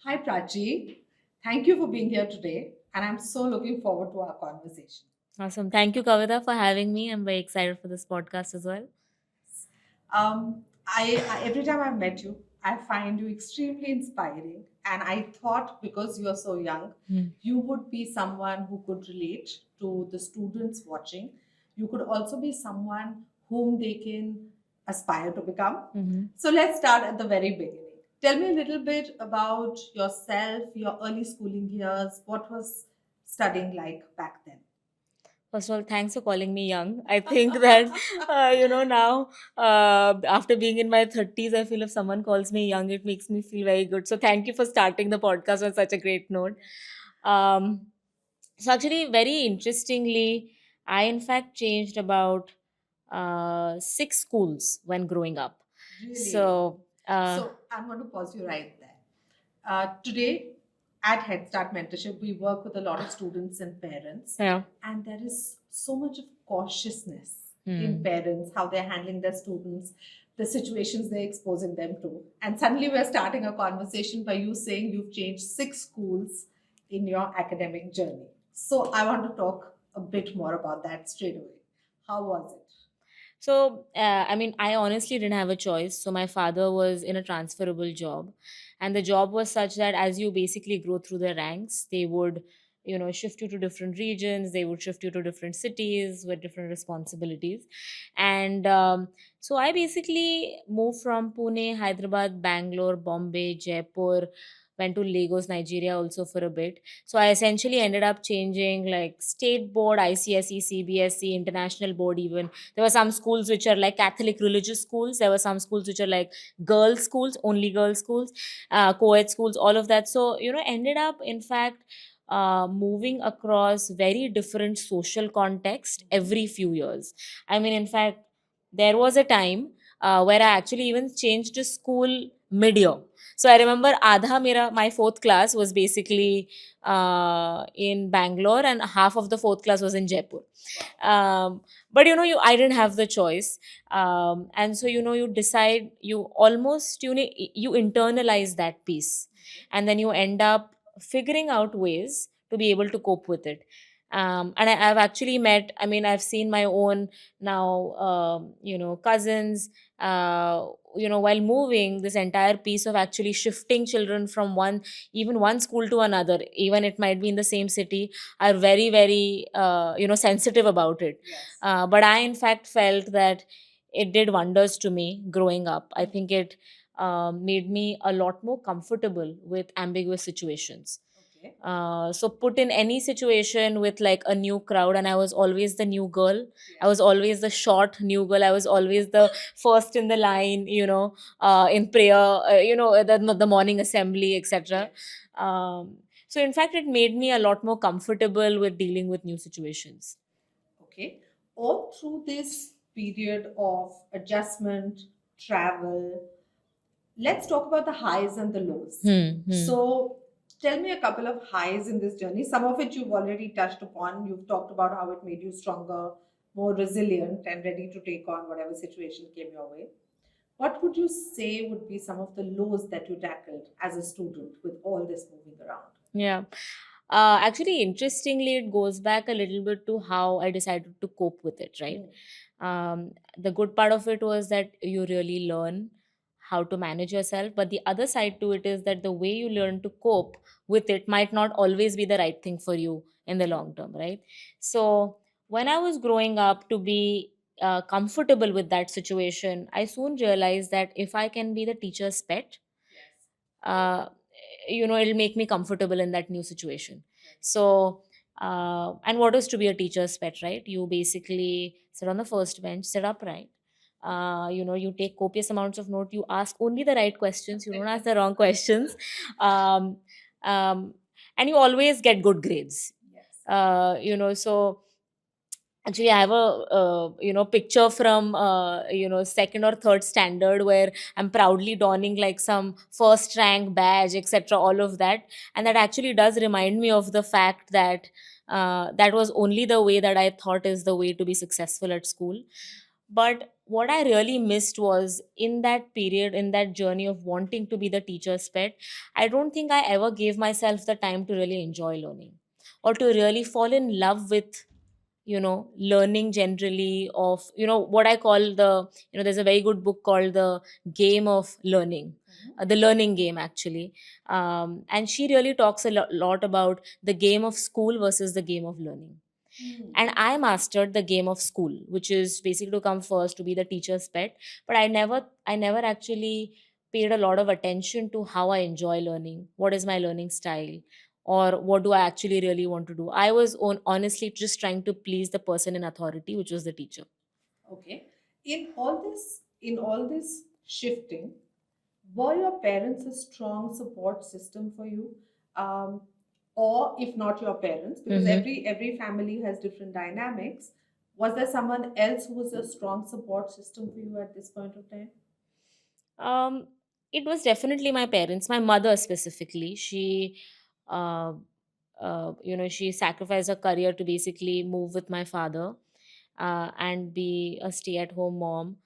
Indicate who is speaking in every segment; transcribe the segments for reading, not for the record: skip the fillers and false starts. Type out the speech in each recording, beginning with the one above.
Speaker 1: Hi, Prachi. Thank you for being here today, and I'm so looking forward to our conversation.
Speaker 2: Awesome. Thank you, Kavita, for having me. I'm very excited for this podcast as well.
Speaker 1: Every time I've met you, I find you extremely inspiring, and I thought because you are so young,
Speaker 2: Hmm.
Speaker 1: you would be someone who could relate to the students watching. You could also be someone whom they can aspire to become.
Speaker 2: Mhm.
Speaker 1: So let's start at the very beginning. Tell me a little bit about yourself, your early schooling years. What was studying like back then?
Speaker 2: First of all, thanks for calling me young. I think that, now after being in my 30s, I feel if someone calls me young, it makes me feel very good. So thank you for starting the podcast on such a great note. Um, so, actually, very interestingly, I in fact changed about six schools when growing up.
Speaker 1: Really?
Speaker 2: So,
Speaker 1: So I'm going to pause you right there. Today at Head Start Mentorship, we work with a lot of students and parents,
Speaker 2: yeah.
Speaker 1: and there is so much of cautiousness in
Speaker 2: Hmm.
Speaker 1: parents, how they're handling their students, the situations they're exposing them to. And suddenly we're starting a conversation by you saying you've changed six schools in your academic journey. So I want to talk a bit more about that straight away. How was it?
Speaker 2: So, I honestly didn't have a choice. So, my father was in a transferable job, and the job was such that as you basically grow through the ranks, they would, shift you to different regions, they would shift you to different cities with different responsibilities. And so, I basically moved from Pune, Hyderabad, Bangalore, Bombay, Jaipur, went to Lagos, Nigeria also for a bit. So I essentially ended up changing like state board, ICSE, CBSE, international board even. There were some schools which are like Catholic religious schools. There were some schools which are like girls schools, only girls schools, co-ed schools, all of that. So, ended up in fact moving across very different social context every few years. I mean, in fact, there was a time where I actually even changed to school mid-year. So I remember my fourth class was basically in Bangalore, and half of the fourth class was in Jaipur. But I didn't have the choice, and so you decide, you almost you internalize that piece, and then you end up figuring out ways to be able to cope with it. And I've actually met, I mean, I've seen my own now, cousins, while moving, this entire piece of actually shifting children from one school to another, even it might be in the same city, are very, very sensitive about it.
Speaker 1: Yes.
Speaker 2: But I in fact felt that it did wonders to me growing up. I think it made me a lot more comfortable with ambiguous situations.
Speaker 1: Okay.
Speaker 2: So put in any situation with like a new crowd, and I was always the new girl. I
Speaker 1: Yeah.
Speaker 2: was always the short new girl. I was always the first in the line, in prayer, the morning assembly, etc. So in fact, it made me a lot more comfortable with dealing with new situations.
Speaker 1: Okay. All through this period of adjustment, travel, let's talk about the highs and the lows.
Speaker 2: Hmm.
Speaker 1: So, tell me a couple of highs in this journey. Some of it you've already touched upon. You've talked about how it made you stronger, more resilient, and ready to take on whatever situation came your way. What would you say would be some of the lows that you tackled as a student with all this moving around?
Speaker 2: Yeah. Actually, interestingly, it goes back a little bit to how I decided to cope with it, right? The good part of it was that you really learn how to manage yourself, but the other side to it is that the way you learn to cope with it might not always be the right thing for you in the long term, right? So, when I was growing up to be comfortable with that situation, I soon realized that if I can be the teacher's pet, uh, it'll make me comfortable in that new situation. So and what is to be a teacher's pet, right? You basically sit on the first bench, sit upright, you take copious amounts of note, you ask only the right questions, you don't ask the wrong questions. um, um, and you always get good grades.
Speaker 1: Yes.
Speaker 2: So actually I have a picture from second or third standard where I'm proudly donning like some first rank badge, etc., all of that. And that actually does remind me of the fact that that was only the way that I thought is the way to be successful at school. But what I really missed was in that period, in that journey of wanting to be the teacher's pet, I don't think I ever gave myself the time to really enjoy learning or to really fall in love with, learning generally, of, what I call the, there's a very good book called The Game of Learning,
Speaker 1: Mhm.
Speaker 2: the learning game actually. And she really talks a lot about the game of school versus the game of learning.
Speaker 1: Hmm.
Speaker 2: And I mastered the game of school, which is basically to come first, to be the teacher's pet. But I never actually paid a lot of attention to how I enjoy learning, what is my learning style, or what do I actually really want to do. I was honestly just trying to please the person in authority, which was the teacher.
Speaker 1: Okay. In all this shifting, were your parents a strong support system for you? Um, or if not your parents, because
Speaker 2: Mm-hmm.
Speaker 1: every family has different dynamics, was there someone else who was a strong support system for you at this point of time?
Speaker 2: Um, it was definitely my parents, my mother specifically. Uh, she sacrificed her career to basically move with my father, and be a stay-at-home mom.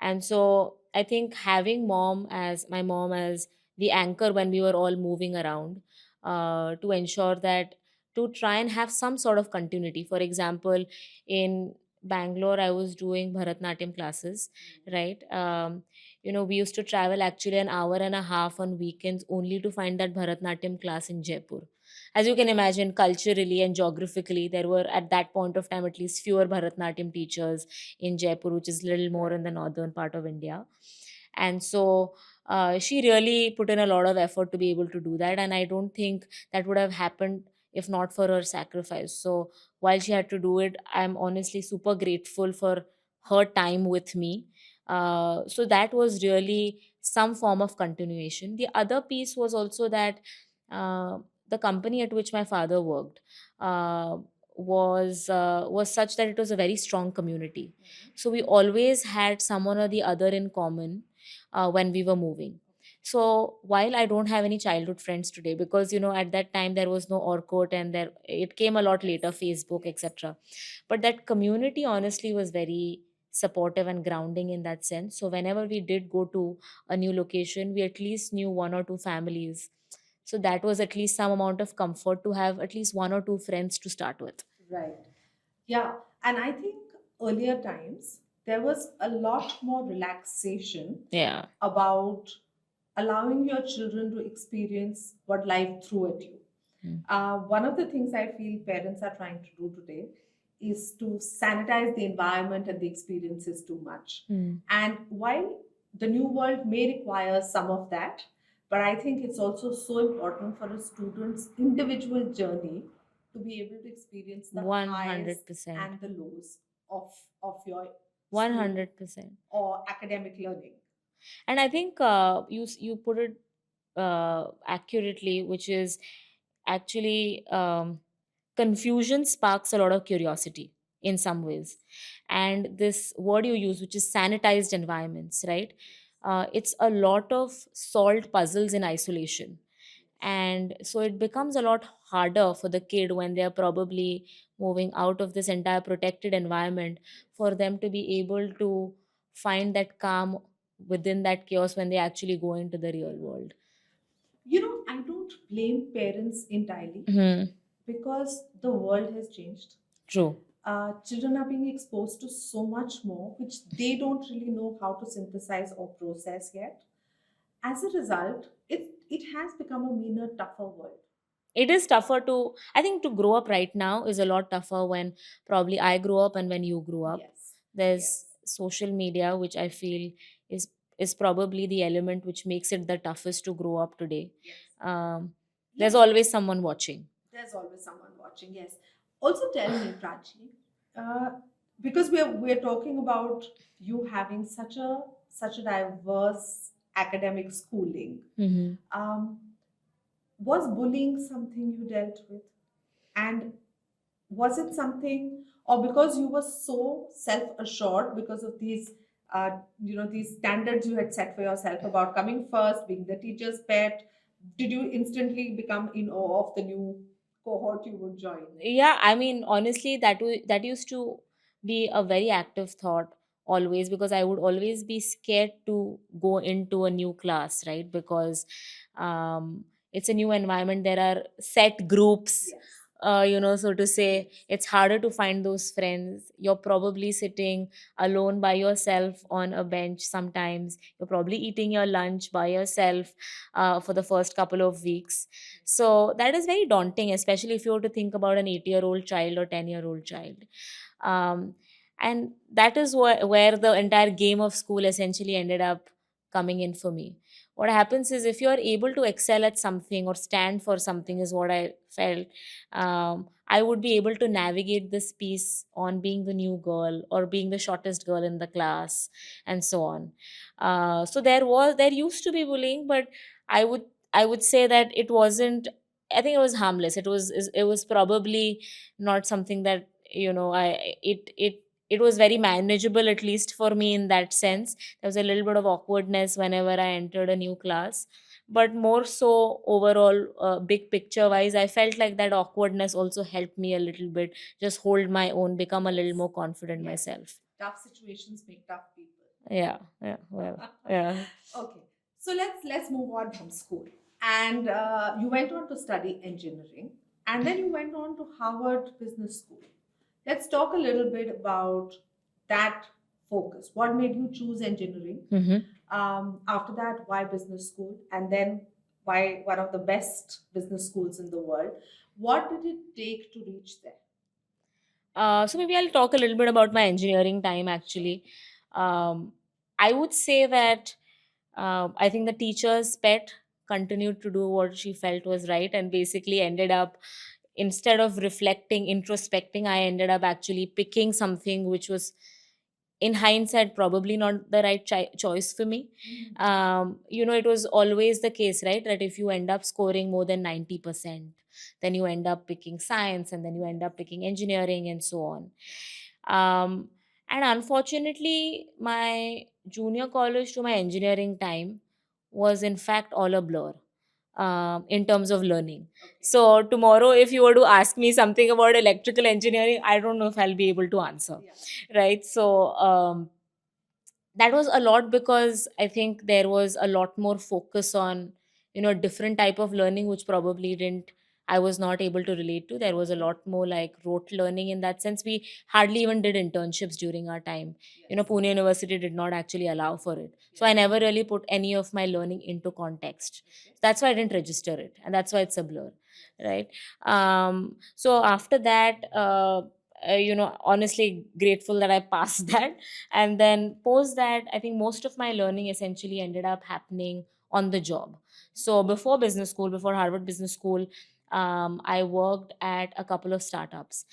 Speaker 2: And so I think having my mom as the anchor when we were all moving around, to ensure that, to try and have some sort of continuity. For example, in Bangalore, I was doing Bharatnatyam classes, right? We used to travel actually an hour and a half on weekends only to find that Bharatnatyam class in Jaipur. As you can imagine, culturally and geographically, there were at that point of time at least fewer Bharatnatyam teachers in Jaipur, which is a little more in the northern part of India. And so she really put in a lot of effort to be able to do that. And I don't think that would have happened if not for her sacrifice. So while she had to do it, I'm honestly super grateful for her time with me. So that was really some form of continuation. The other piece was also that, uh, the company at which my father worked, uh, was such that it was a very strong community. So we always had someone or the other in common, when we were moving. So while I don't have any childhood friends today, because at that time there was no Orkut, and there it came a lot later, Facebook,
Speaker 1: Yes.
Speaker 2: etc. But that community honestly was very supportive and grounding in that sense. So whenever we did go to a new location, we at least knew one or two families. So that was at least some amount of comfort to have at least one or two friends to start with.
Speaker 1: Right. Yeah. And I think earlier times, there was a lot more relaxation
Speaker 2: Yeah.
Speaker 1: about allowing your children to experience what life threw at you.
Speaker 2: Mm.
Speaker 1: One of the things I feel parents are trying to do today is to sanitize the environment and the experiences too much.
Speaker 2: Mm.
Speaker 1: And while the new world may require some of that, but I think it's also so important for a student's individual journey to be able to experience the highs
Speaker 2: 100%.
Speaker 1: and the lows of your school
Speaker 2: 100%.
Speaker 1: or academic learning.
Speaker 2: And I think, you put it accurately, which is actually, confusion sparks a lot of curiosity in some ways. And this word you use, which is sanitized environments, right? It's a lot of solved puzzles in isolation. And so it becomes a lot harder for the kid when they're probably moving out of this entire protected environment, for them to be able to find that calm within that chaos when they actually go into the real world.
Speaker 1: I don't blame parents entirely
Speaker 2: Hmm.
Speaker 1: because the world has changed.
Speaker 2: True.
Speaker 1: Children are being exposed to so much more, which they don't really know how to synthesize or process yet. As a result, it has become a meaner, tougher world.
Speaker 2: It is tougher to, I think, to grow up right now is a lot tougher when probably I grew up and when you grew up.
Speaker 1: Yes,
Speaker 2: There's
Speaker 1: yes,
Speaker 2: social media, which I feel is is probably the element which makes it the toughest to grow up today.
Speaker 1: yes,
Speaker 2: um, there's
Speaker 1: yes.
Speaker 2: always someone watching.
Speaker 1: There's always someone watching. Yes. Also, tell me, Prachi, uh, because we're talking about you having such a diverse academic schooling.
Speaker 2: Hmm.
Speaker 1: Um, was bullying something you dealt with? And was it something, or because you were so self-assured because of these standards you had set for yourself about coming first, being the teacher's pet, did you instantly become in awe of the new cohort you would join?
Speaker 2: Yeah, I mean, honestly, that used to be a very active thought always, because I would always be scared to go into a new class, right? Because it's a new environment. There are set groups,
Speaker 1: Yes.
Speaker 2: so to say. It's harder to find those friends. You're probably sitting alone by yourself on a bench sometimes. You're probably eating your lunch by yourself for the first couple of weeks. So that is very daunting, especially if you were to think about an 8-year-old child or 10-year-old child. Um, and that is where the entire game of school essentially ended up coming in for me. What happens is, if you are able to excel at something or stand for something, is what I felt, I would be able to navigate this piece on being the new girl or being the shortest girl in the class, and so on. So there used to be bullying, but I would I would say that it wasn't. I think it was harmless. It was probably not something that, it was very manageable, at least for me, in that sense. There was a little bit of awkwardness whenever I entered a new class, but more so overall, big picture wise, I felt like that awkwardness also helped me a little bit just hold my own, become a little more confident
Speaker 1: Yes.
Speaker 2: myself.
Speaker 1: Tough situations make tough people.
Speaker 2: Yeah, yeah, well, yeah.
Speaker 1: Okay, so let's move on from school. And you went on to study engineering, and then you went on to Harvard Business School. Let's talk a little bit about that focus. What made you choose engineering?
Speaker 2: Hmm.
Speaker 1: After that, why business school? And then why one of the best business schools in the world? What did it take to reach there?
Speaker 2: So maybe I'll talk a little bit about my engineering time actually. Um, I would say that I think the teacher's pet continued to do what she felt was right, and basically ended up, instead of reflecting, introspecting, I ended up actually picking something which was, in hindsight, probably not the right choice for me. It was always the case, right, that if you end up scoring more than 90%, then you end up picking science, and then you end up picking engineering, and so on. And unfortunately, my junior college to my engineering time was in fact all a blur, in terms of learning.
Speaker 1: Okay.
Speaker 2: So tomorrow, if you were to ask me something about electrical engineering, I don't know if I'll be able to answer.
Speaker 1: Yeah.
Speaker 2: Right? So that was a lot, because I think there was a lot more focus on, different type of learning, which probably didn't I was not able to relate to. There was a lot more like rote learning. In that sense, we hardly even did internships during our time.
Speaker 1: Yes.
Speaker 2: Pune University did not actually allow for it, so I never really put any of my learning into context.
Speaker 1: Okay.
Speaker 2: That's why I didn't register it, and that's why it's a blur, right? So after that, honestly grateful that I passed that. And then post that, I think most of my learning essentially ended up happening on the job. So before Harvard Business School, I worked at a couple of startups.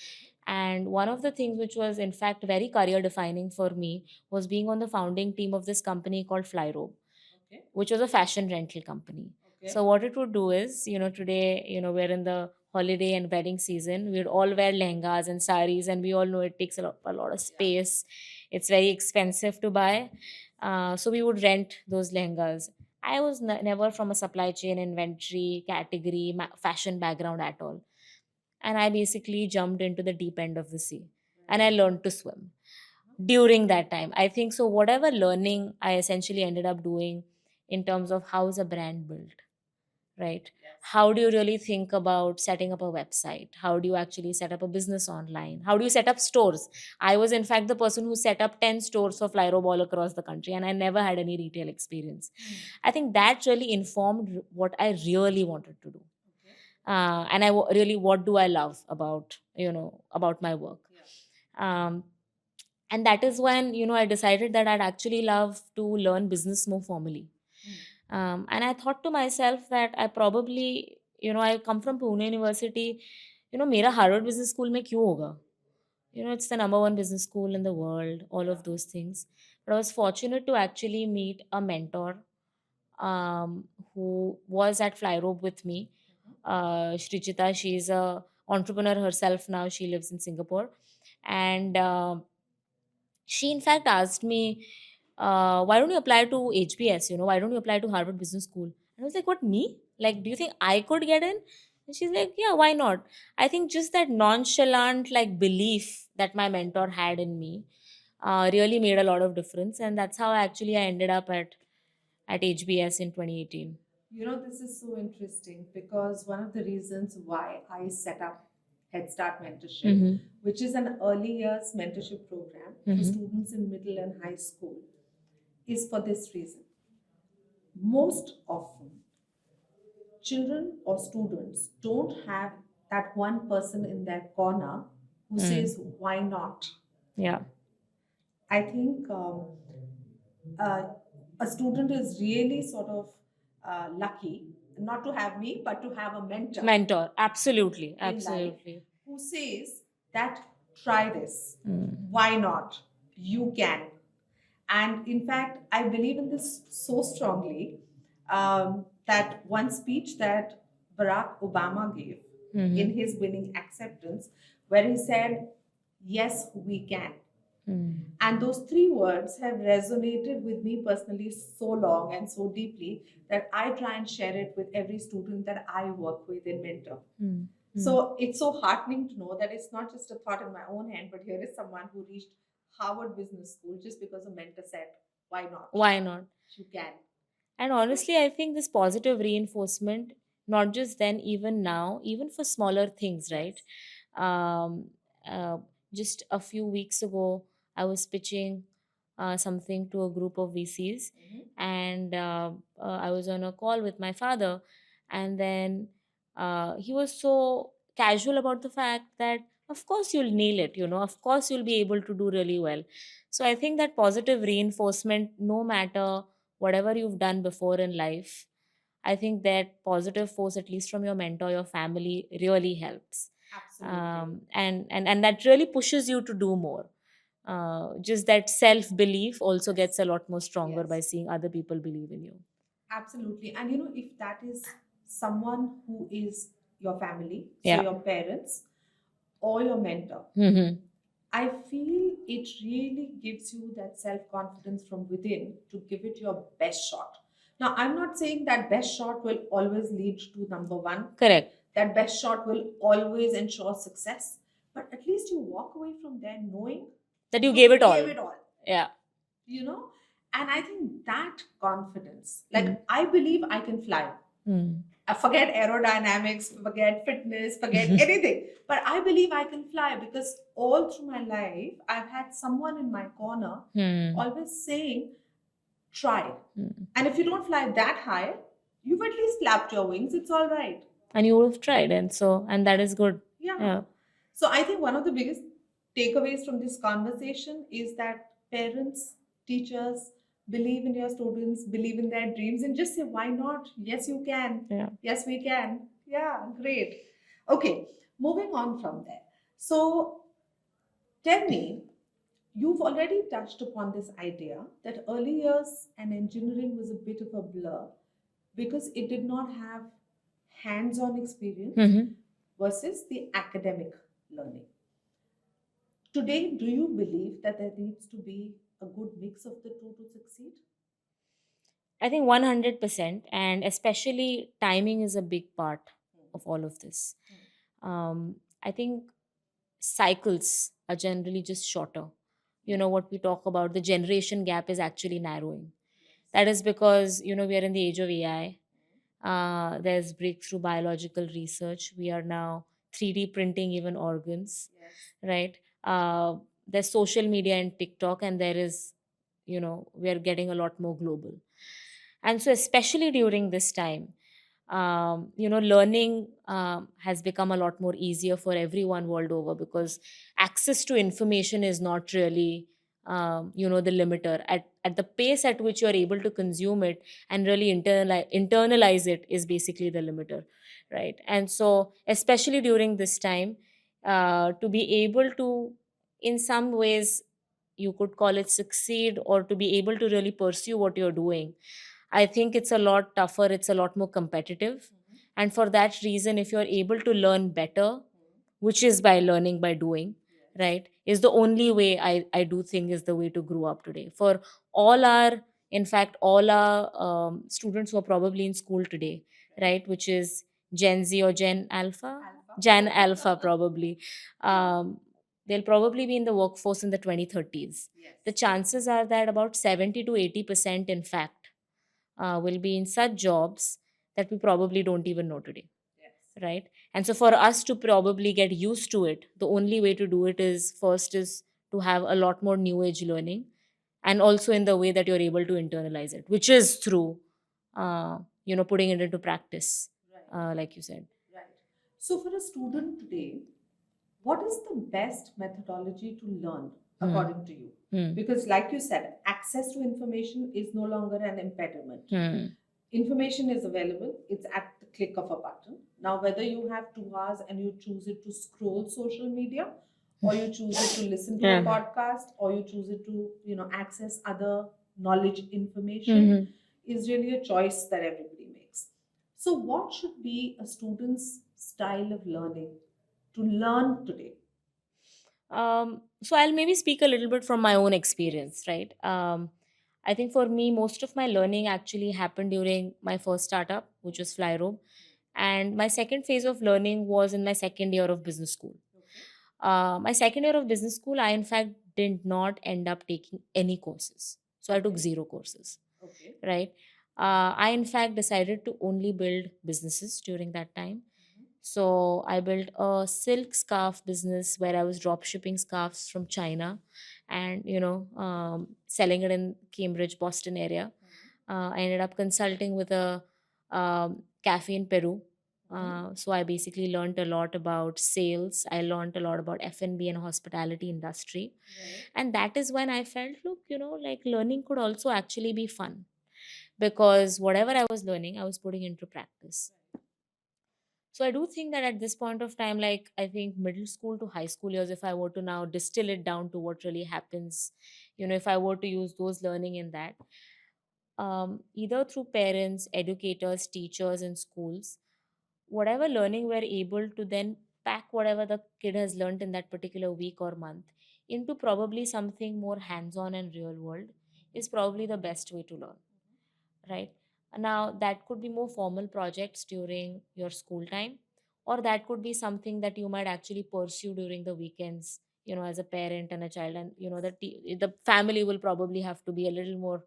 Speaker 2: And one of the things which was in fact very career defining for me was being on the founding team of this company called Flyrobe,
Speaker 1: Okay.
Speaker 2: which was a fashion rental company.
Speaker 1: Okay.
Speaker 2: So what it would do is, today, we're in the holiday and wedding season. We'd all wear lehengas and saris, and we all know it takes a lot of space. It's very expensive to buy. So we would rent those lehengas. I was never from a supply chain, inventory, category, fashion background at all. And I basically jumped into the deep end of the sea, and I learned to swim during that time. I think so. Whatever learning I essentially ended up doing in terms of how is a brand built, right?
Speaker 1: Yes.
Speaker 2: How do you really think about setting up a website? How do you actually set up a business online? How do you set up stores? I was, in fact, the person who set up 10 stores for Flyrobe all across the country, and I never had any retail experience. I think that really informed what I really wanted to do.
Speaker 1: Okay.
Speaker 2: And really, what do I love about my work?
Speaker 1: Yeah.
Speaker 2: And that is when, I decided that I'd actually love to learn business more formally. And I thought to myself that I probably, I come from Pune University, mera Harvard Business School mein kyun hoga? It's the number one business school in the world, all of those things. But I was fortunate to actually meet a mentor, who was at Flyrobe with me. Shrijita, she's a entrepreneur herself now. She lives in Singapore. And she in fact asked me, why don't you apply to HBS? Why don't you apply to Harvard Business School? And I was like, what, me? Like, do you think I could get in? And she's like, yeah, why not? I think just that nonchalant like belief that my mentor had in me, really made a lot of difference, and that's how actually I ended up at HBS in 2018.
Speaker 1: You know, this is so interesting because one of the reasons why I set up Head Start Mentorship,
Speaker 2: Mm-hmm.
Speaker 1: which is an early years mentorship program for
Speaker 2: Mm-hmm.
Speaker 1: students in middle and high school, is for this reason. Most often, children or students don't have that one person in their corner who says, why not?
Speaker 2: Yeah.
Speaker 1: I think uh, a student is really sort of lucky not to have me, but to have a
Speaker 2: Mentor. Absolutely.
Speaker 1: in life
Speaker 2: Absolutely.
Speaker 1: who says that try this,
Speaker 2: Mm.
Speaker 1: why not? You can. And in fact, I believe in this so strongly that one speech that Barack Obama gave in
Speaker 2: Mm-hmm.
Speaker 1: his winning acceptance, where he said, yes, we can.
Speaker 2: Mm.
Speaker 1: And those three words have resonated with me personally so long and so deeply that I try and share it with every student that I work with and mentor.
Speaker 2: Mm.
Speaker 1: So it's so heartening to know that it's not just a thought in my own hand, but here is someone who reached Harvard Business School just because a mentor said, why not?
Speaker 2: Why not?
Speaker 1: You can.
Speaker 2: And honestly, I think this positive reinforcement, not just then, even now, even for smaller things, right? Um, uh, just a few weeks ago, I was pitching something to a group of VCs,
Speaker 1: Mhm.
Speaker 2: and I was on a call with my father, and then he was so casual about the fact that, of course, you'll nail it, of course, you'll be able to do really well. So I think that positive reinforcement, no matter whatever you've done before in life, I think that positive force, at least from your mentor, your family, really helps.
Speaker 1: Absolutely.
Speaker 2: And that really pushes you to do more. Just that self belief also gets a lot more stronger by
Speaker 1: Yes.
Speaker 2: seeing other people believe in you.
Speaker 1: Absolutely. And you know, if that is someone who is your family, so
Speaker 2: Yeah.
Speaker 1: your parents or your mentor,
Speaker 2: Mm-hmm.
Speaker 1: I feel it really gives you that self confidence from within to give it your best shot. Now, I'm not saying that best shot will always lead to number one,
Speaker 2: Correct.
Speaker 1: that best shot will always ensure success, but at least you walk away from there knowing
Speaker 2: That you
Speaker 1: you
Speaker 2: gave it all.
Speaker 1: gave it all,
Speaker 2: Yeah.
Speaker 1: you know? And I think that confidence, like I believe I can fly.
Speaker 2: Mm.
Speaker 1: Forget aerodynamics, forget fitness, forget anything. But I believe I can fly because all through my life, I've had someone in my corner
Speaker 2: Hmm.
Speaker 1: always saying, try.
Speaker 2: Mm.
Speaker 1: And if you don't fly that high, you've at least clapped your wings. It's all right.
Speaker 2: And you would have tried, and that is good.
Speaker 1: Yeah.
Speaker 2: Yeah.
Speaker 1: So I think one of the biggest takeaways from this conversation is that parents, teachers, believe in your students, believe in their dreams, and just say, why not? Yes, you can.
Speaker 2: Yeah.
Speaker 1: Yes, we can. Yeah, great. Okay, moving on from there. So tell me, you've already touched upon this idea that early years and engineering was a bit of a blur because it did not have hands on experience
Speaker 2: Mm-hmm.
Speaker 1: versus the academic learning. Today, do you believe that there needs to be a good mix of the two to succeed?
Speaker 2: I think 100%, and especially timing is a big part of all of this. I think cycles are generally just shorter. What we talk about, the generation gap is actually narrowing. That is because, we are in the age of AI. There's breakthrough biological research. We are now 3D printing even organs,
Speaker 1: Yes.
Speaker 2: right? There's social media and TikTok, and there is, we are getting a lot more global. And so, especially during this time, learning has become a lot more easier for everyone world over, because access to information is not really, the limiter. At the pace at which you're able to consume it and really internalize it is basically the limiter, right? And so, especially during this time, to be able to, in some ways, you could call it succeed, or to be able to really pursue what you're doing, I think it's a lot tougher, it's a lot more competitive. And for that reason, if you're able to learn better, which is by learning by doing, right, is the only way I do think is the way to grow up today. For all our, in fact, all our students who are probably in school today, right, which is Gen Z or Gen Alpha?
Speaker 1: Alpha.
Speaker 2: Gen Alpha, probably. Um, they'll probably be in the workforce in the 2030s.
Speaker 1: Yes.
Speaker 2: The chances are that about 70 to 80%, in fact, will be in such jobs that we probably don't even know today,
Speaker 1: Yes.
Speaker 2: right? And so for us to probably get used to it, the only way to do it is first is to have a lot more new age learning, and also in the way that you're able to internalize it, which is through putting it into practice,
Speaker 1: Right.
Speaker 2: like you said.
Speaker 1: Right. So, for a student today, what is the best methodology to learn
Speaker 2: Hmm.
Speaker 1: according to you?
Speaker 2: Hmm.
Speaker 1: Because, like you said, access to information is no longer an impediment.
Speaker 2: Hmm.
Speaker 1: Information is available, it's at the click of a button. Now, whether you have 2 hours and you choose it to scroll social media, or you choose it to listen to a
Speaker 2: Yeah.
Speaker 1: podcast, or you choose it to, access other knowledge information,
Speaker 2: Mhm.
Speaker 1: is really a choice that everybody makes. So, what should be a student's style of learning to learn today?
Speaker 2: So I'll maybe speak a little bit from my own experience, right? I think for me, most of my learning actually happened during my first startup, which was Flyrobe. And my second phase of learning was in my second year of business school.
Speaker 1: Okay.
Speaker 2: My second year of business school, I in fact did not end up taking any courses. So I took
Speaker 1: Okay.
Speaker 2: zero courses,
Speaker 1: Okay.
Speaker 2: right? I in fact decided to only build businesses during that time. So I built a silk scarf business where I was drop shipping scarves from China, and selling it in Cambridge, Boston area. I ended up consulting with a cafe in Peru. So I basically learned a lot about sales. I learned a lot about F&B and hospitality industry,
Speaker 1: Right.
Speaker 2: and that is when I felt, look, like learning could also actually be fun, because whatever I was learning, I was putting into practice. So I do think that at this point of time, like I think middle school to high school years, if I were to now distill it down to what really happens, if I were to use those learning in that, either through parents, educators, teachers in schools, whatever learning we're able to then pack whatever the kid has learned in that particular week or month into probably something more hands-on and real world is probably the best way to learn, right? Now, that could be more formal projects during your school time, or that could be something that you might actually pursue during the weekends, as a parent and a child. And, the family will probably have to be a little more,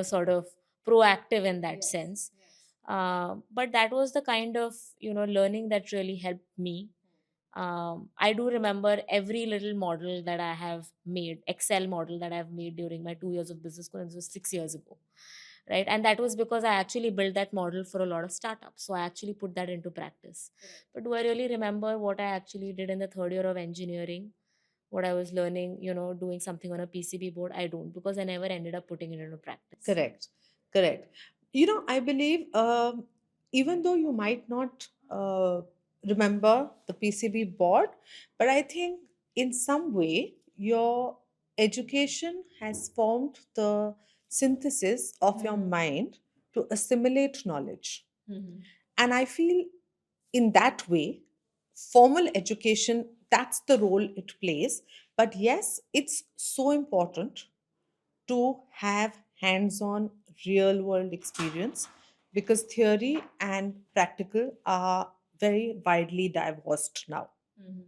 Speaker 2: sort of proactive in that
Speaker 1: Yes.
Speaker 2: sense.
Speaker 1: Yes.
Speaker 2: But that was the kind of, learning that really helped me. I do remember every little model that I have made, Excel model that I've made during my 2 years of business school, and this was 6 years ago, right? And that was because I actually built that model for a lot of startups. So I actually put that into practice.
Speaker 1: Correct.
Speaker 2: But do I really remember what I actually did in the third year of engineering? What I was learning, doing something on a PCB board? I don't, because I never ended up putting it into practice.
Speaker 1: Correct. Correct. I believe even though you might not remember the PCB board, but I think in some way your education has formed the synthesis of your mind to assimilate knowledge.
Speaker 2: Mhm.
Speaker 1: And I feel in that way, formal education, that's the role it plays. But yes, it's so important to have hands on real world experience because theory and practical are very widely divorced now.
Speaker 2: Mhm.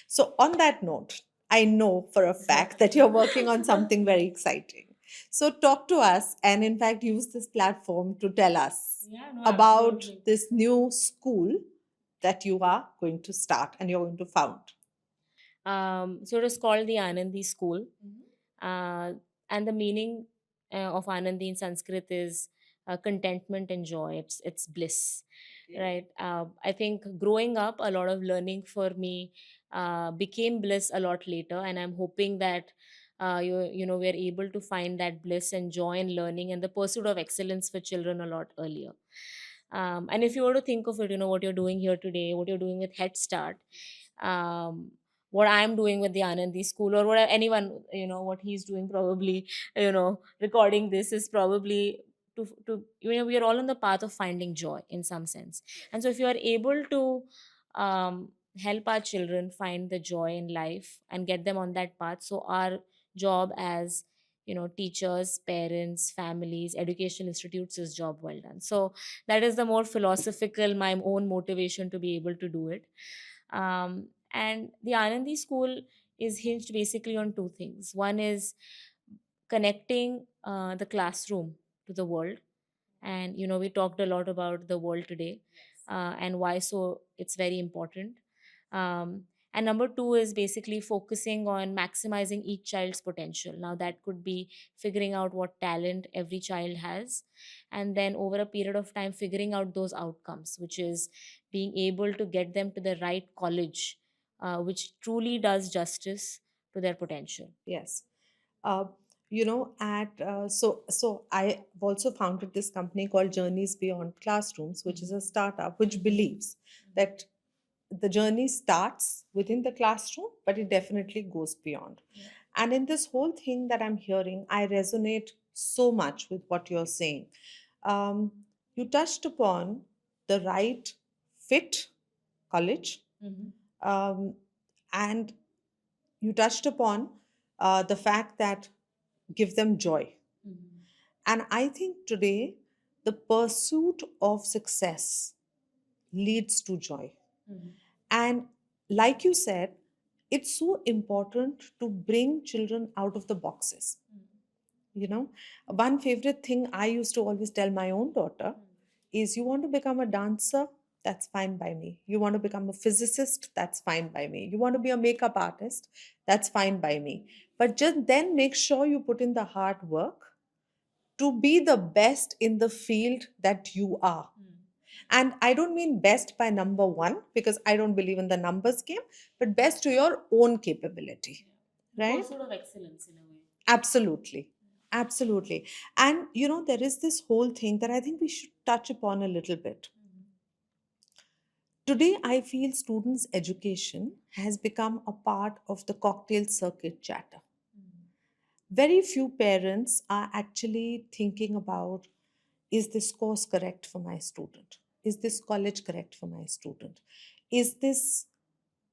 Speaker 1: So, on that note, I know for a fact that you're working on something very exciting. So, talk to us and, in fact, use this platform to tell us
Speaker 2: Yeah, no,
Speaker 1: about
Speaker 2: absolutely.
Speaker 1: this new school that you are going to start and you're going to found.
Speaker 2: So it is called the Anandi School. Uh, and the meaning of Anandi in Sanskrit is contentment and joy. It's bliss,
Speaker 1: Okay.
Speaker 2: right? I think growing up, a lot of learning for me became bliss a lot later, and I'm hoping that we're able to find that bliss and joy in learning and the pursuit of excellence for children a lot earlier. And if you were to think of it, what you're doing here today, what you're doing with Head Start, um, what I'm doing with the Anandi school, or what anyone, what he's doing, probably, recording this is probably we are all on the path of finding joy in some sense. And so if you are able to help our children find the joy in life and get them on that path, so our job as teachers, parents, families, education institutes is job well done. So that is the more philosophical, my own motivation to be able to do it. And the Anandi school is hinged basically on two things. One is connecting the classroom to the world, and we talked a lot about the world today, and why so it's very important. And number two is basically focusing on maximizing each child's potential. Now that could be figuring out what talent every child has, and then over a period of time figuring out those outcomes, which is being able to get them to the right college, which truly does justice to their potential.
Speaker 1: Yes. Uh, at so I've also founded this company called Journeys Beyond Classrooms, which is a startup which believes that the journey starts within the classroom, but it definitely goes beyond. And in this whole thing that I'm hearing, I resonate so much with what you're saying. Um, you touched upon the right fit college, um, and you touched upon the fact that give them joy. And I think today the pursuit of success leads to joy. And like you said, it's so important to bring children out of the boxes. You know, one favorite thing I used to always tell my own daughter is, you want to become a dancer? That's fine by me. You want to become a physicist? That's fine by me. You want to be a makeup artist? That's fine by me. But just then make sure you put in the hard work to be the best in the field that you are. And I don't mean best by number one, because I don't believe in the numbers game, but best to your own capability. Right?
Speaker 2: Pursuit of excellence in a way.
Speaker 1: Absolutely. Absolutely. And there is this whole thing that I think we should touch upon a little bit. Today, I feel students' education has become a part of the cocktail circuit chatter. Very few parents are actually thinking about, is this course correct for my student? Is this college correct for my student? Is this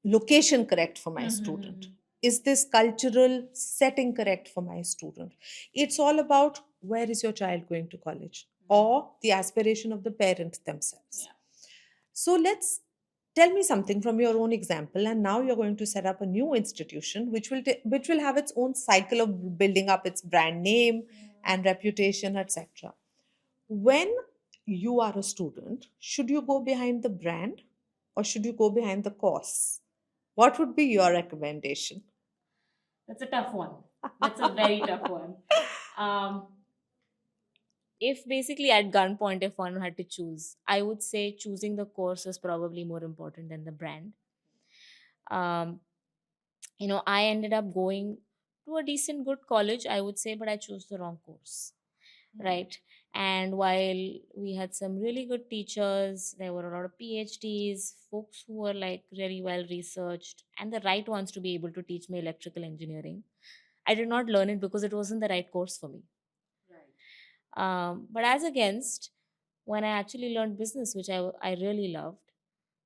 Speaker 1: location correct for my student? Is this cultural setting correct for my student? It's all about, where is your child going to college, or the aspiration of the parent themselves.
Speaker 2: Yeah.
Speaker 1: So let's tell me something from your own example. And now you're going to set up a new institution which will have its own cycle of building up its brand name and reputation, etc. When you are a student, should you go behind the brand or should you go behind the course? What would be your recommendation?
Speaker 2: That's a tough one. That's a very tough one. Um, if basically at gunpoint, if one had to choose, I would say choosing the course is probably more important than the brand. Um, I ended up going to a decent, good college, I would say, but I chose the wrong course, right? And while we had some really good teachers, there were a lot of PhDs, folks who were like really well researched and the right ones to be able to teach me electrical engineering. I did not learn it because it wasn't the right course for me. But as against, when I actually learned business, which I really loved,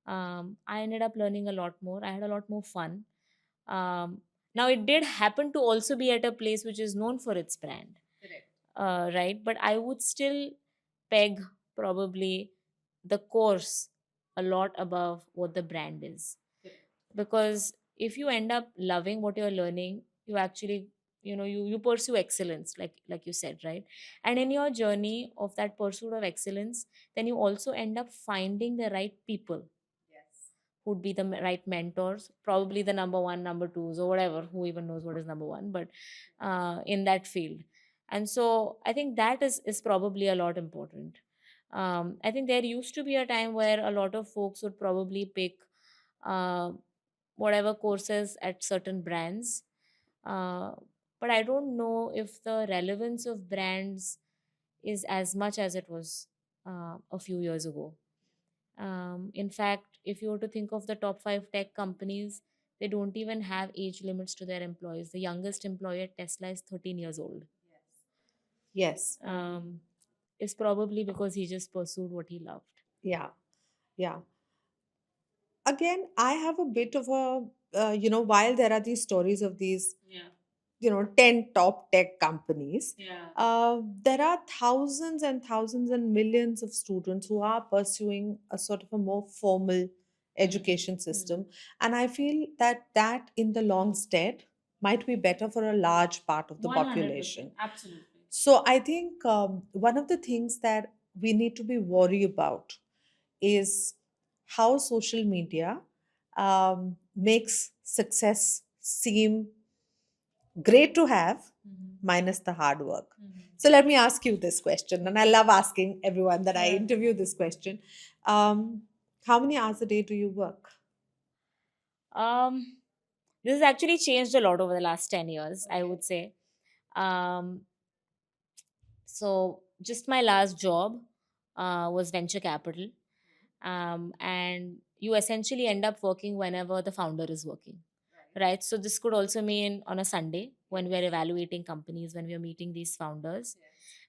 Speaker 2: I ended up learning a lot more. I had a lot more fun. Um, Now, it did happen to also be at a place which is known for its brand, right? But I would still peg probably the course a lot above what the brand is. Because if you end up loving what you're learning, you actually you pursue excellence, like you said, right? And in your journey of that pursuit of excellence, then you also end up finding the right people who'd be the right mentors, probably the number one, number twos, or whatever, who even knows what is number one, but in that field. And so I think that is probably a lot important. I think there used to be a time where a lot of folks would probably pick uh, whatever courses at certain brands. Uh, but I don't know if the relevance of brands is as much as it was a few years ago. In fact, if you were to think of the top five tech companies, they don't even have age limits to their employees. The youngest employee at Tesla is 13 years old.
Speaker 1: Yes.
Speaker 2: It's probably because he just pursued what he loved.
Speaker 1: Yeah. Yeah. Again, I have a bit of a, while there are these stories of these,
Speaker 2: Yeah.
Speaker 1: 10 top tech companies,
Speaker 2: Yeah.
Speaker 1: there are thousands and thousands and millions of students who are pursuing a sort of a more formal education system. And I feel that that in the long stead might be better for a large part of the
Speaker 2: 100%.
Speaker 1: population.
Speaker 2: Absolutely.
Speaker 1: So I think one of the things that we need to be worried about is how social media makes success seem great to have, minus the hard work. So let me ask you this question, and I love asking everyone that I
Speaker 2: Yeah.
Speaker 1: interview this question. Um, how many hours a day do you work?
Speaker 2: Um, this has actually changed a lot over the last 10 years, I would say. Um, so, just my last job was venture capital. And you essentially end up working whenever the founder is working, right? So, this could also mean on a Sunday when we are evaluating companies, when we are meeting these founders.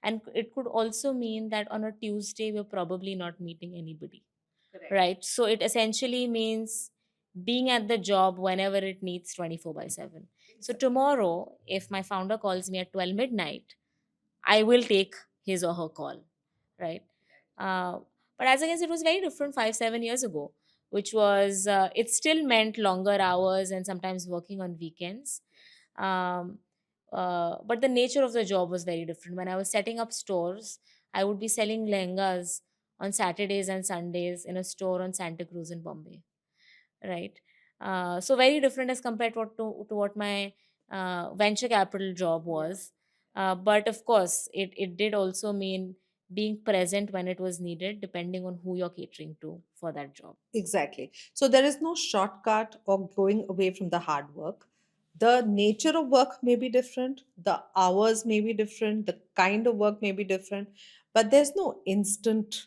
Speaker 2: And it could also mean that on a Tuesday, we're probably not meeting anybody, right? So it essentially means being at the job whenever it needs 24 by 7. So tomorrow, if my founder calls me at 12 midnight, I will take his or her call, right? Uh, but as against, it was very different 5, 7 years ago, which was, it still meant longer hours and sometimes working on weekends. Um, but the nature of the job was very different. When I was setting up stores, I would be selling lehengas on Saturdays and Sundays in a store on Santa Cruz in Bombay, right? So very different as compared to what my venture capital job was. But of course, it did also mean being present when it was needed, depending on who you're catering to for that job.
Speaker 1: Exactly. So there is no shortcut or going away from the hard work. The nature of work may be different, the hours may be different, the kind of work may be different, but there's no instant,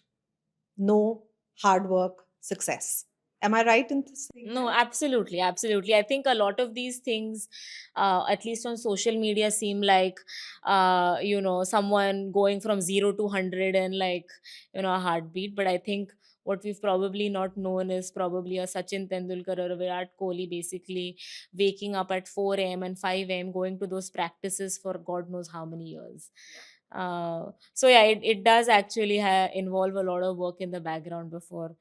Speaker 1: no hard work success. Am I right in saying
Speaker 2: No,
Speaker 1: that?
Speaker 2: absolutely, absolutely. I think a lot of these things, at least on social media, seem like, someone going from 0 to 100 in like, a heartbeat. But I think what we've probably not known is probably a Sachin Tendulkar or a Virat Kohli basically waking up at 4 a.m. and 5 a.m. going to those practices for God knows how many years. So yeah, it does actually involve a lot of work in the background before,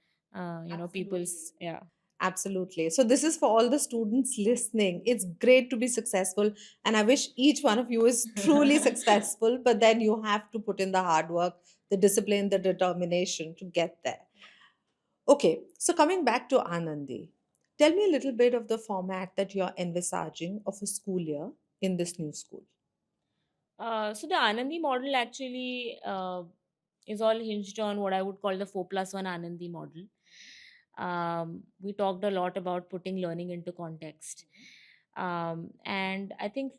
Speaker 2: people's, yeah.
Speaker 1: Absolutely. So, this is for all the students listening. It's great to be successful, and I wish each one of you is truly successful, but then you have to put in the hard work, the discipline, the determination to get there. Okay, so coming back to Anandi, tell me a little bit of the format that you're envisaging of a school year in this new school.
Speaker 2: So the Anandi model actually is all hinged on what I would call the 4+1 Anandi model. We talked a lot about putting learning into context. And I think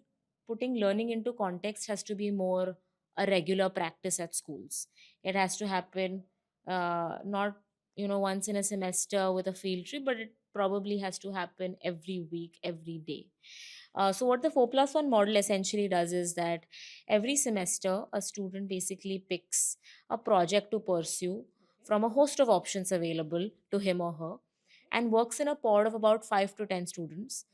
Speaker 2: putting learning into context has to be more a regular practice at schools. It has to happen not once in a semester with a field trip, but it probably has to happen every week, every day. So what the 4+1 model essentially does is that every semester a student basically picks a project to pursue from a host of options available to him or her, and works in a pod of about 5 to 10 students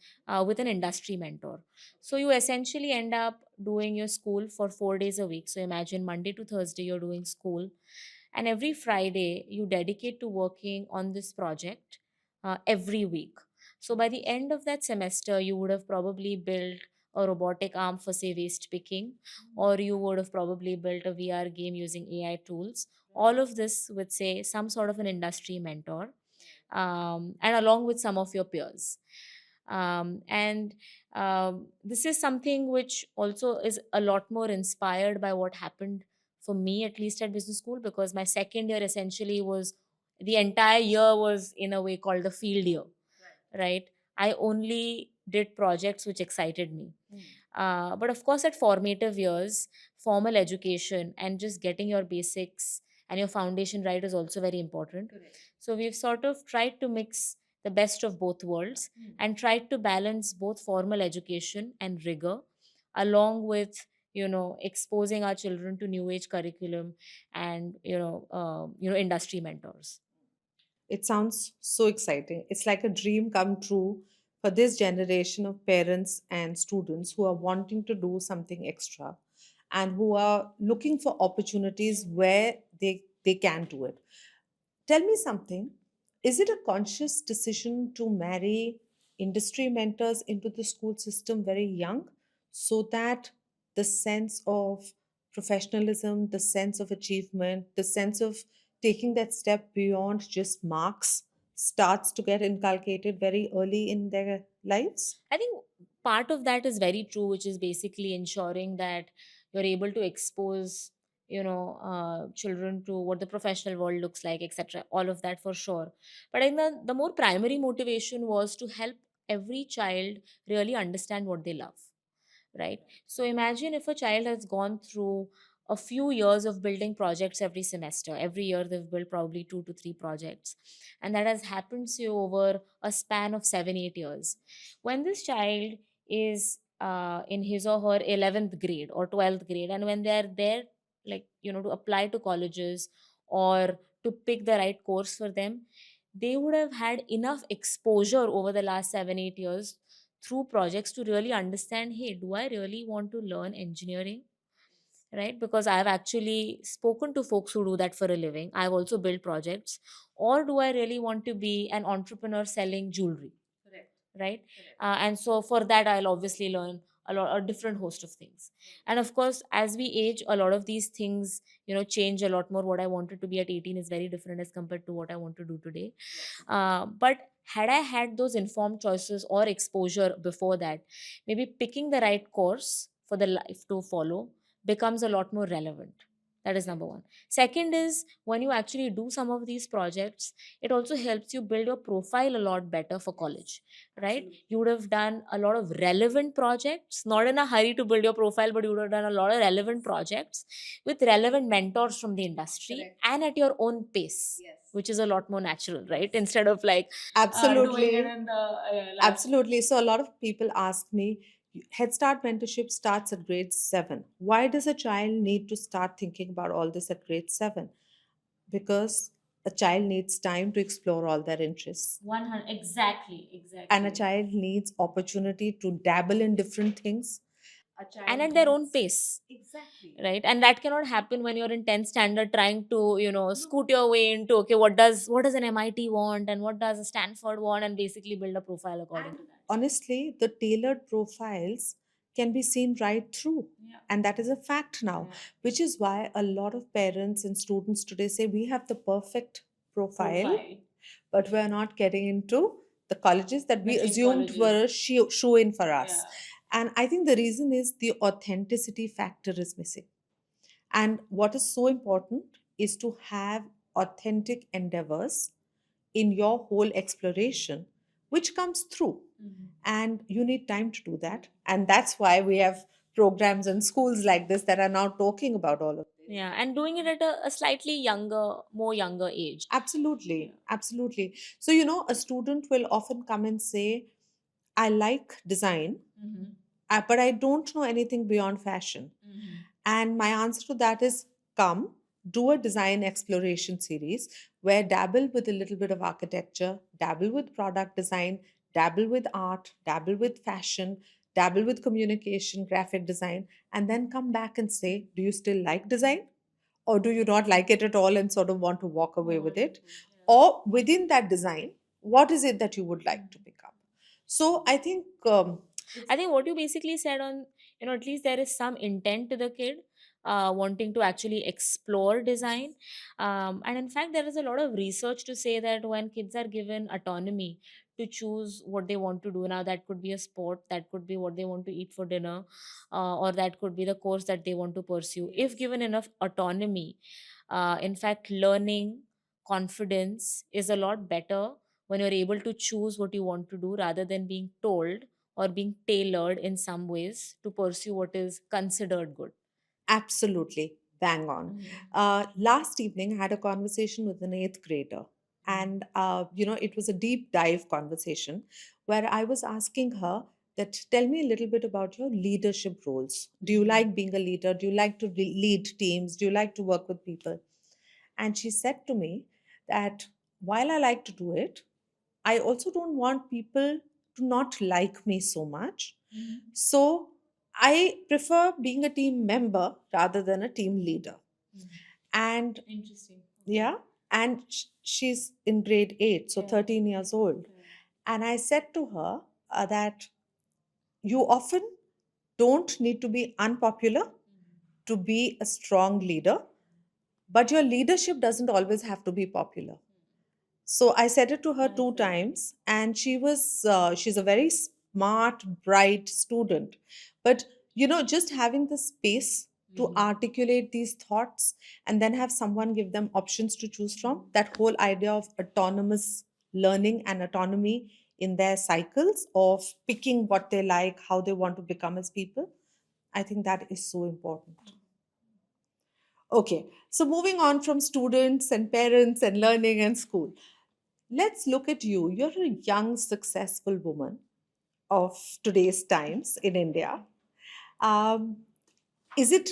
Speaker 2: with an industry mentor. So you essentially end up doing your school for 4 days a week. So imagine Monday to Thursday you're doing school, and every Friday you dedicate to working on this project every week. So by the end of that semester, you would have probably built a robotic arm for, say, waste picking, or you would have probably built a VR game using AI tools. All of this with, say, some sort of an industry mentor, and along with some of your peers. And This is something which also is a lot more inspired by what happened for me, at least at business school, because my second year essentially was, the entire year was in a way called the field year, right? I only did projects which excited me. But of course, at formative years, formal education and just getting your basics and your foundation right is also very important.
Speaker 1: Correct.
Speaker 2: So we've sort of tried to mix the best of both worlds and tried to balance both formal education and rigor, along with exposing our children to new age curriculum and industry mentors.
Speaker 1: It sounds so exciting. It's like a dream come true for this generation of parents and students who are wanting to do something extra and who are looking for opportunities where they can do it. Tell me something. Is it a conscious decision to marry industry mentors into the school system very young so that the sense of professionalism, the sense of achievement, the sense of taking that step beyond just marks starts to get inculcated very early in their lives?
Speaker 2: I think part of that is very true, which is basically ensuring that you're able to expose, children to what the professional world looks like, etc. All of that for sure. But I think the more primary motivation was to help every child really understand what they love, right? So imagine if a child has gone through a few years of building projects every semester. Every year they've built probably 2 to 3 projects, and that has happened to you over a span of 7 8 years. When this child is in his or her 11th grade or 12th grade, and when they're there, like, to apply to colleges or to pick the right course for them, they would have had enough exposure over the last 7 8 years through projects to really understand, hey, do I really want to learn engineering, right? Because I've actually spoken to folks who do that for a living. I've also built projects. Or do I really want to be an entrepreneur selling jewelry,
Speaker 1: Correct.
Speaker 2: right?
Speaker 1: Correct.
Speaker 2: And so for that, I'll obviously learn a different host of things. And of course, as we age, a lot of these things, change a lot more. What I wanted to be at 18 is very different as compared to what I want to do today. But had I had those informed choices or exposure before that, maybe picking the right course for the life to follow becomes a lot more relevant. That is number one. Second is, when you actually do some of these projects, it also helps you build your profile a lot better for college, right?
Speaker 1: Absolutely.
Speaker 2: You would have done a lot of relevant projects, not in a hurry to build your profile, but you would have done a lot of relevant projects with relevant mentors from the industry.
Speaker 1: Correct.
Speaker 2: And at your own pace.
Speaker 1: Yes.
Speaker 2: Which is a lot more natural, right? Instead of like
Speaker 1: Absolutely.
Speaker 2: doing it in the
Speaker 1: Absolutely. So, a lot of people ask me, Head Start mentorship starts at grade 7. Why does a child need to start thinking about all this at grade 7? Because a child needs time to explore all their interests.
Speaker 2: 100, exactly,
Speaker 1: And a
Speaker 2: exactly.
Speaker 1: child needs opportunity to dabble in different things. A child
Speaker 2: And at their own
Speaker 1: needs-
Speaker 2: pace,
Speaker 1: Exactly.
Speaker 2: right? And that cannot happen when you're in 10th standard trying to, scoot your way into, okay, what does an MIT want and what does a Stanford want, and basically build a profile according
Speaker 1: And
Speaker 2: to that.
Speaker 1: honestly, the tailored profiles can be seen right through.
Speaker 2: Yeah.
Speaker 1: And that is a fact now,
Speaker 2: Yeah.
Speaker 1: which is why a lot of parents and students today say we have the perfect profile, but we're not getting into the colleges that we
Speaker 2: The dream
Speaker 1: assumed
Speaker 2: colleges.
Speaker 1: were a shoe in for us.
Speaker 2: Yeah.
Speaker 1: And I think the reason is the authenticity factor is missing. And what is so important is to have authentic endeavors in your whole exploration, which comes through.
Speaker 2: Mhm.
Speaker 1: And you need time to do that. And that's why we have programs and schools like this that are now talking about all of this.
Speaker 2: Yeah, and doing it at a slightly more younger age.
Speaker 1: Absolutely. Absolutely. So, you know, a student will often come and say, I like design,
Speaker 2: Mhm.
Speaker 1: but I don't know anything beyond fashion.
Speaker 2: Mhm.
Speaker 1: And my answer to that is come, do a design exploration series where dabble with a little bit of architecture, dabble with product design, dabble with art, dabble with fashion, dabble with communication, graphic design, and then come back and say, do you still like design? Or do you not like it at all and sort of want to walk away with it? Or within that design, what is it that you would like to pick up? So I think
Speaker 2: I think what you basically said on, at least there is some intent to the kid wanting to actually explore design. And in fact, there is a lot of research to say that when kids are given autonomy to choose what they want to do, now that could be a sport, that could be what they want to eat for dinner, or that could be the course that they want to pursue. If given enough autonomy, in fact, learning confidence is a lot better when you're able to choose what you want to do rather than being told or being tailored in some ways to pursue what is considered good.
Speaker 1: absolutely bang on. Last evening, I had a conversation with an eighth grader, and it was a deep dive conversation where I was asking her that tell me a little bit about your leadership roles. Do you like being a leader? Do you like to lead teams? Do you like to work with people? And she said to me that while I like to do it, I also don't want people to not like me so much. So I prefer being a team member rather than a team leader. And
Speaker 2: Interesting.
Speaker 1: yeah, And she's in grade 8, so
Speaker 2: Yeah.
Speaker 1: 13 years old. And I said to her that you often don't need to be unpopular to be a strong leader, but your leadership doesn't always have to be popular. So I said it to her two times, and she's a very smart, bright student. But just having the space to articulate these thoughts and then have someone give them options to choose from, that whole idea of autonomous learning and autonomy in their cycles of picking what they like, how they want to become as people, I think that is so important. Okay, so moving on from students and parents and learning and school, let's look at you. You're a young, successful woman of today's times in India. Um, is it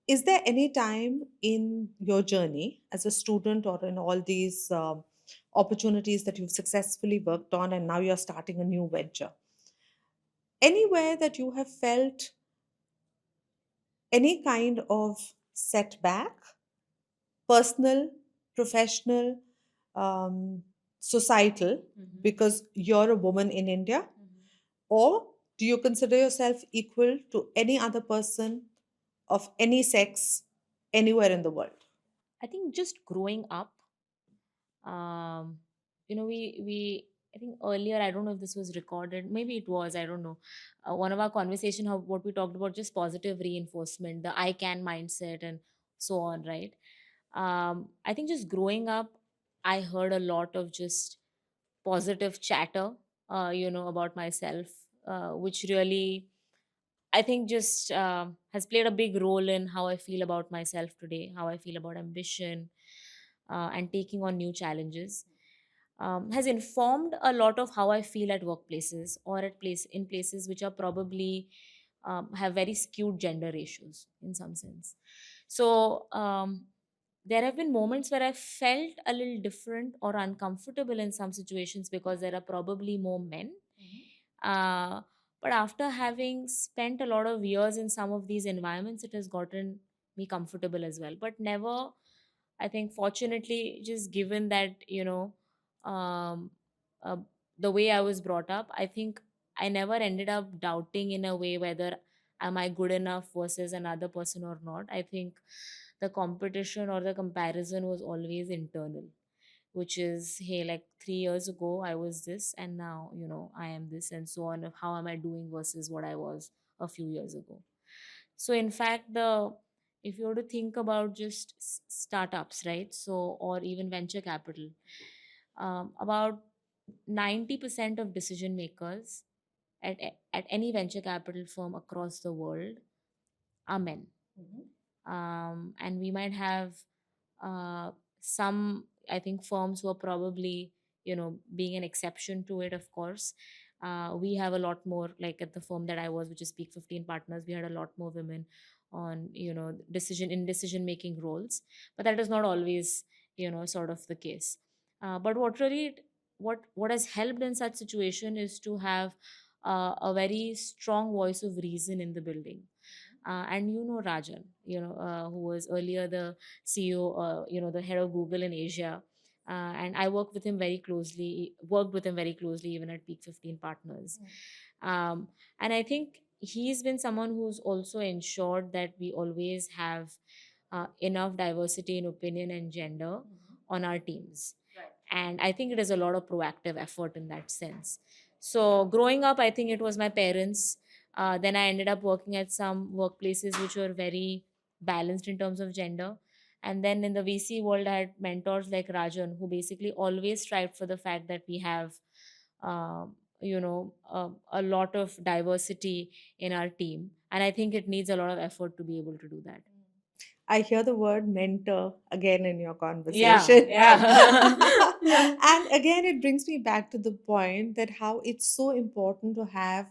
Speaker 1: is there any time in your journey as a student or in all these opportunities that you've successfully worked on and now you're starting a new venture, anywhere that you have felt any kind of setback, personal, professional, societal, because you're a woman in India? Or do you consider yourself equal to any other person of any sex anywhere in the world?
Speaker 2: I think just growing up, um, we I think earlier, I don't know if this was recorded, maybe it was, I don't know. One of our conversation, how what we talked about, just positive reinforcement, the I can mindset, and so on, right? I think just growing up, I heard a lot of just positive chatter, about myself, which really, I think, just has played a big role in how I feel about myself today, how I feel about ambition, and taking on new challenges. Has informed a lot of how I feel at workplaces or in places which are probably have very skewed gender ratios in some sense. So there have been moments where I felt a little different or uncomfortable in some situations because there are probably more men. Uh, but after having spent a lot of years in some of these environments, it has gotten me comfortable as well. But never, I think, fortunately, just given that, um, uh, the way I was brought up, I think I never ended up doubting in a way whether am I good enough versus another person or not. I think the competition or the comparison was always internal, which is, hey, like 3 years ago I was this, and now I am this, and so on. How am I doing versus what I was a few years ago? So in fact, the if you were to think about just startups, right? So, or even venture capital, about 90% of decision makers at any venture capital firm across the world are men. And we might have uh, some, I think, firms who are probably being an exception to it, of course. We have a lot more, like at the firm that I was, which is Peak 15 Partners, we had a lot more women on decision making roles, but that is not always sort of the case. But what has helped in such situation is to have a very strong voice of reason in the building. And Rajan, who was earlier the CEO, the head of Google in Asia. And I worked with him very closely, even at Peak 15 Partners. Um, and I think he's been someone who's also ensured that we always have enough diversity in opinion and gender on our teams. And I think it is a lot of proactive effort in that sense. So growing up, I think it was my parents. Then I ended up working at some workplaces which were very balanced in terms of gender. And then in the VC world, I had mentors like Rajan, who basically always strived for the fact that we have a lot of diversity in our team. And I think it needs a lot of effort to be able to do that.
Speaker 1: I hear the word mentor again in your
Speaker 2: Yeah,
Speaker 1: conversation.
Speaker 2: yeah.
Speaker 1: And again, it brings me back to the point that how it's so important to have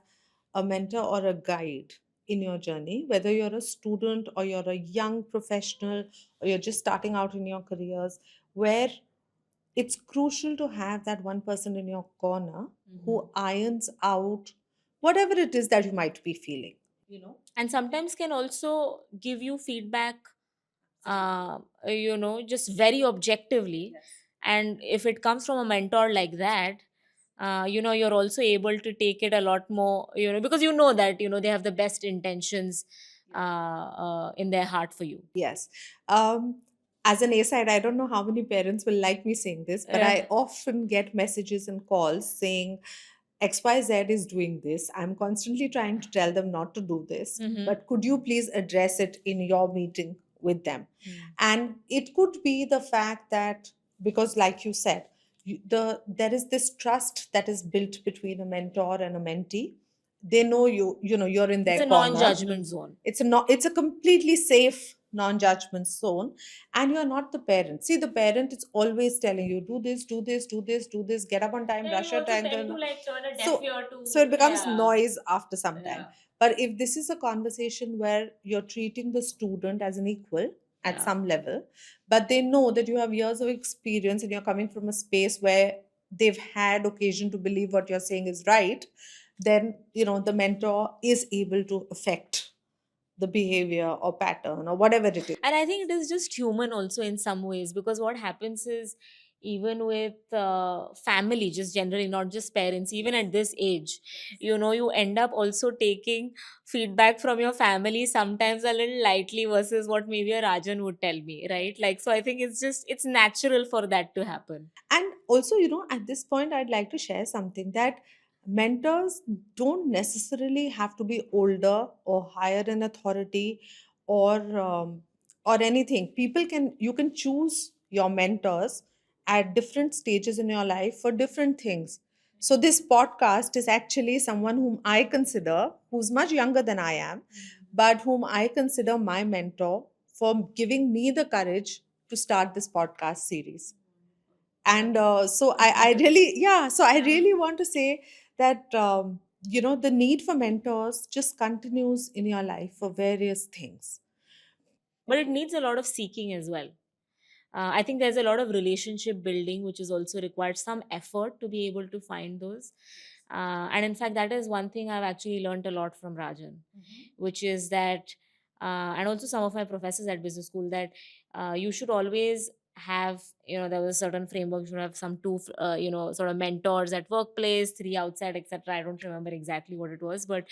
Speaker 1: a mentor or a guide in your journey, whether you're a student or you're a young professional or you're just starting out in your careers, where it's crucial to have that one person in your corner who irons out whatever it is that you might be feeling.
Speaker 2: And sometimes can also give you feedback uh, just very objectively.
Speaker 1: Yes.
Speaker 2: And if it comes from a mentor like that, you're also able to take it a lot more, because you know that, they have the best intentions in their heart for you.
Speaker 1: Yes. Um, as an aside, I don't know how many parents will like me saying this, but
Speaker 2: Yeah.
Speaker 1: I often get messages and calls saying XYZ is doing this. I'm constantly trying to tell them not to do this,
Speaker 2: Mm-hmm.
Speaker 1: but could you please address it in your meeting with them?
Speaker 2: Mm.
Speaker 1: And it could be the fact that, because like you said, there is this trust that is built between a mentor and a mentee. They know you're in
Speaker 2: It's
Speaker 1: their
Speaker 2: a
Speaker 1: corner.
Speaker 2: non-judgment zone.
Speaker 1: It's a completely safe non-judgment zone, and you're not the parent. See, the parent is always telling you, do this, do this, do this, do this, get up on time,
Speaker 2: Yeah,
Speaker 1: brush
Speaker 2: you
Speaker 1: your
Speaker 2: also
Speaker 1: time.
Speaker 2: tend to like turn a deaf
Speaker 1: so
Speaker 2: ear
Speaker 1: so
Speaker 2: to,
Speaker 1: it becomes
Speaker 2: yeah,
Speaker 1: noise after some time.
Speaker 2: yeah,
Speaker 1: But if this is a conversation where you're treating the student as an equal at
Speaker 2: yeah.
Speaker 1: some level, but they know that you have years of experience and you're coming from a space where they've had occasion to believe what you're saying is right, then the mentor is able to affect the behavior or pattern or whatever it is.
Speaker 2: And I think it is just human also in some ways, because what happens is, even with family, just generally, not just parents, even at this age, you end up also taking feedback from your family sometimes a little lightly versus what maybe a Rajan would tell me, right? Like, so I think it's natural for that to happen.
Speaker 1: And also, at this point, I'd like to share something that mentors don't necessarily have to be older or higher in authority or or anything. You can choose your mentors at different stages in your life for different things. So this podcast is actually someone whom I consider, who's much younger than I am, but whom I consider my mentor for giving me the courage to start this podcast series. And I really, yeah, so I really want to say that the need for mentors just continues in your life for various things.
Speaker 2: But it needs a lot of seeking as well. I think there's a lot of relationship building which is also required some effort to be able to find those. And in fact, that is one thing I've actually learned a lot from Rajan, which is that, and also some of my professors at business school, that you should always have, there was a certain framework. You should have some two, sort of mentors at workplace, three outside, etc. I don't remember exactly what it was, but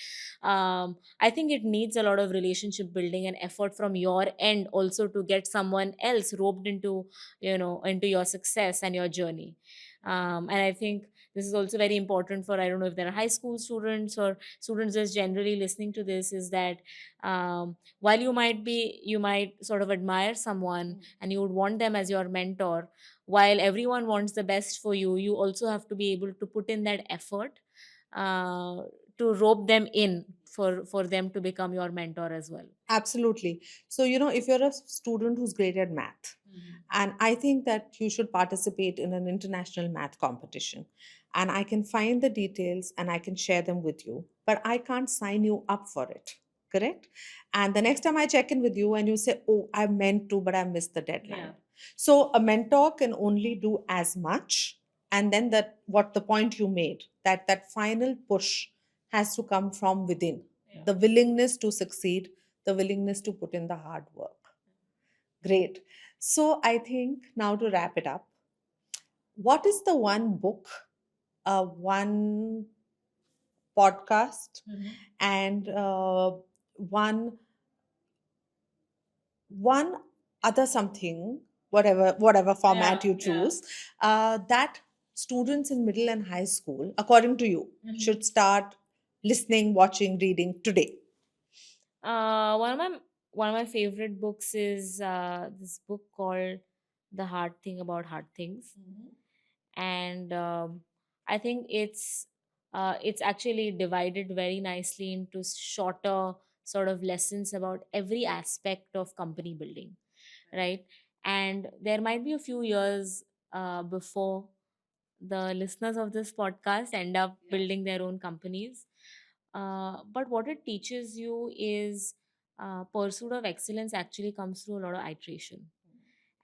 Speaker 2: I think it needs a lot of relationship building and effort from your end also to get someone else roped into, into your success and your journey. And I think this is also very important for, I don't know if there are high school students or students just generally listening to this, is that while you might sort of admire someone and you would want them as your mentor, while everyone wants the best for you, you also have to be able to put in that effort uh, to rope them in for them to become your mentor as well.
Speaker 1: Absolutely. So if you're a student who's great at math, and I think that you should participate in an international math competition, and I can find the details and I can share them with you, but I can't sign you up for it, correct? And the next time I check in with you and you say, oh, I meant to but I missed the deadline.
Speaker 2: Yeah.
Speaker 1: So a mentor can only do as much, and then that what the point you made, that final push has to come from within.
Speaker 2: Yeah.
Speaker 1: The willingness to succeed, the willingness to put in the hard work. Great. So I think now to wrap it up, what is the one book, one podcast, and one other something, whatever format
Speaker 2: Yeah,
Speaker 1: you
Speaker 2: yeah.
Speaker 1: choose, that students in middle and high school, according to you, should start listening, watching, reading today?
Speaker 2: Uh, one of my one of my favorite books is this book called The Hard Thing About Hard Things, and I think it's actually divided very nicely into shorter sort of lessons about every aspect of company building, right? And there might be a few years before the listeners of this podcast end up building their own companies. But what it teaches you is pursuit of excellence actually comes through a lot of iteration.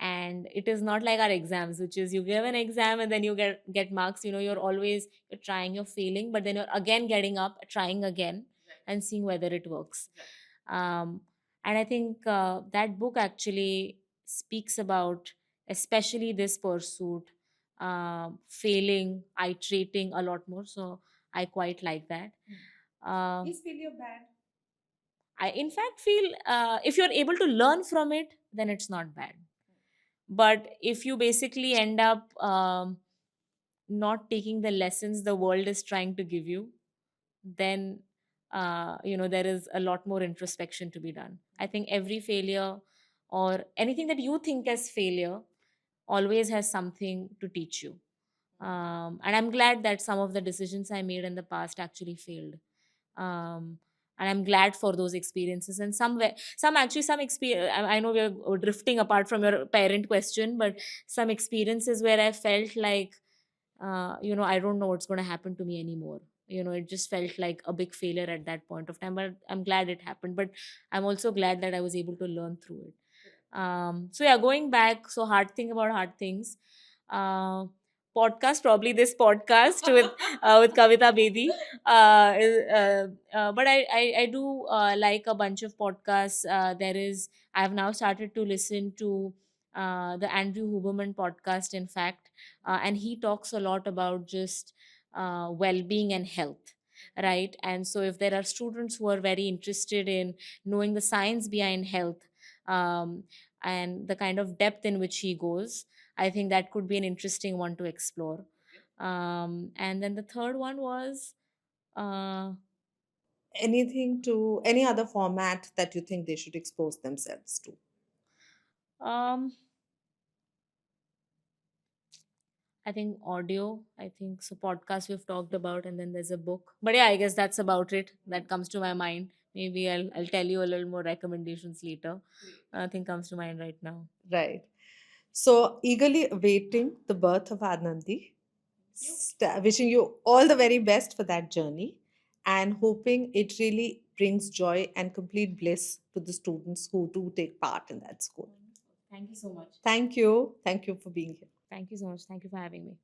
Speaker 2: And it is not like our exams, which is you give an exam and then you get marks. You're trying, you're failing, but then you're again getting up, trying again, and seeing whether it works. Um, and I think that book actually speaks about, especially this pursuit, failing, iterating a lot more. So I quite like that. Uh,
Speaker 1: Is failure bad?
Speaker 2: I, in fact, feel if you're able to learn from it, then it's not bad. But if you basically end up not taking the lessons the world is trying to give you, then there is a lot more introspection to be done. I think every failure or anything that you think as failure always has something to teach you. And I'm glad that some of the decisions I made in the past actually failed. And I'm glad for those experiences. And some experience, I know we're drifting apart from your parent question, but some experiences where I felt like, I don't know what's going to happen to me anymore. It just felt like a big failure at that point of time, but I'm glad it happened. But I'm also glad that I was able to learn through it. So yeah, going back, so hard thing about hard things. Uh, Podcast, probably this podcast with Kavita Bedi. But I do like a bunch of podcasts. I have now started to listen to the Andrew Huberman podcast, in fact, and he talks a lot about just well-being and health, right? And so if there are students who are very interested in knowing the science behind health, um, and the kind of depth in which he goes, I think that could be an interesting one to explore. And then the third one was, uh,
Speaker 1: Anything to any other format that you think they should expose themselves to?
Speaker 2: um, I think audio. I think so. Podcast we've talked about, and then there's a book. But yeah, I guess that's about it. That comes to my mind. Maybe I'll tell you a little more recommendations later. Nothing comes to mind right now.
Speaker 1: Right. So, eagerly awaiting the birth of Anandi, wishing you all the very best for that journey and hoping it really brings joy and complete bliss to the students who do take part in that school.
Speaker 2: Thank you so much.
Speaker 1: Thank you. Thank you for being here.
Speaker 2: Thank you so much. Thank you for having me.